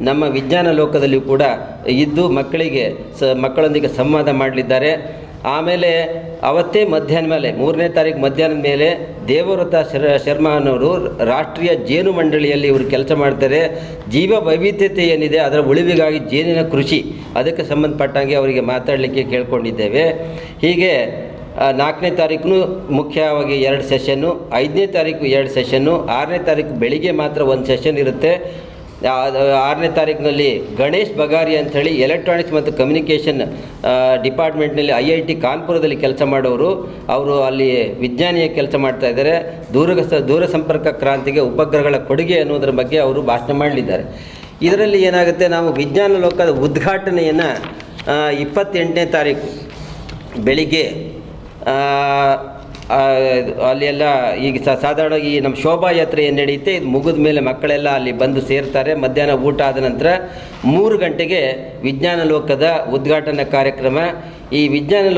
ನಮ್ಮ ವಿಜ್ಞಾನ ಲೋಕದಲ್ಲಿಯೂ ಕೂಡ ಇದ್ದು ಮಕ್ಕಳೊಂದಿಗೆ ಸಂವಾದ ಮಾಡಲಿದ್ದಾರೆ. ಆಮೇಲೆ ಅವತ್ತೇ ಮಧ್ಯಾಹ್ನ ಮೇಲೆ 3ನೇ ತಾರೀಕು ಮಧ್ಯಾಹ್ನದ ಮೇಲೆ ದೇವವ್ರತ ಶರ್ಮಾ ಅನ್ನೋರು ರಾಷ್ಟ್ರೀಯ ಜೇನು ಮಂಡಳಿಯಲ್ಲಿ ಇವರು ಕೆಲಸ ಮಾಡ್ತಾರೆ. ಜೀವ ವೈವಿಧ್ಯತೆ ಏನಿದೆ ಅದರ ಉಳಿವಿಗಾಗಿ ಜೇನಿನ ಕೃಷಿ ಅದಕ್ಕೆ ಸಂಬಂಧಪಟ್ಟಂಗೆ ಅವರಿಗೆ ಮಾತಾಡಲಿಕ್ಕೆ ಕೇಳ್ಕೊಂಡಿದ್ದೇವೆ. ಹೀಗೆ 4ನೇ ತಾರೀಕು ಮುಖ್ಯವಾಗಿ 2 ಸೆಷನ್ನು, 5ನೇ ತಾರೀಕು 2 ಸೆಷನ್ನು, 6ನೇ ತಾರೀಕು ಬೆಳಿಗ್ಗೆ ಮಾತ್ರ 1 ಸೆಷನ್ ಇರುತ್ತೆ. 6ನೇ ತಾರೀಕಿನಲ್ಲಿ ಗಣೇಶ್ ಬಗಾರಿ ಅಂಥೇಳಿ ಎಲೆಕ್ಟ್ರಾನಿಕ್ಸ್ ಮತ್ತು ಕಮ್ಯುನಿಕೇಷನ್ ಡಿಪಾರ್ಟ್ಮೆಂಟ್ನಲ್ಲಿ IIT ಕಾನ್ಪುರದಲ್ಲಿ ಕೆಲಸ ಮಾಡೋರು. ಅವರು ಅಲ್ಲಿ ವಿಜ್ಞಾನಿಯಾಗಿ ಕೆಲಸ ಮಾಡ್ತಾಯಿದ್ದಾರೆ. ದೂರ ಸಂಪರ್ಕ ಕ್ರಾಂತಿಗೆ ಉಪಗ್ರಹಗಳ ಕೊಡುಗೆ ಅನ್ನೋದರ ಬಗ್ಗೆ ಅವರು ಭಾಷಣ ಮಾಡಲಿದ್ದಾರೆ. ಇದರಲ್ಲಿ ಏನಾಗುತ್ತೆ, ನಾವು ವಿಜ್ಞಾನ ಲೋಕದ ಉದ್ಘಾಟನೆಯನ್ನು 28ನೇ ತಾರೀಕು ಬೆಳಿಗ್ಗೆ ಅಲ್ಲೆಲ್ಲ ಈಗ ಸಾಧಾರಣವಾಗಿ ನಮ್ಮ ಶೋಭಾಯಾತ್ರೆ ಏನು ನಡೆಯುತ್ತೆ, ಇದು ಮುಗಿದ ಮೇಲೆ ಮಕ್ಕಳೆಲ್ಲ ಅಲ್ಲಿ ಬಂದು ಸೇರ್ತಾರೆ. ಮಧ್ಯಾಹ್ನ ಊಟ ಆದ ನಂತರ 3 ಗಂಟೆಗೆ ವಿಜ್ಞಾನ ಲೋಕದ ಉದ್ಘಾಟನಾ ಕಾರ್ಯಕ್ರಮ. ಈ ವಿಜ್ಞಾನ ಲೋಕ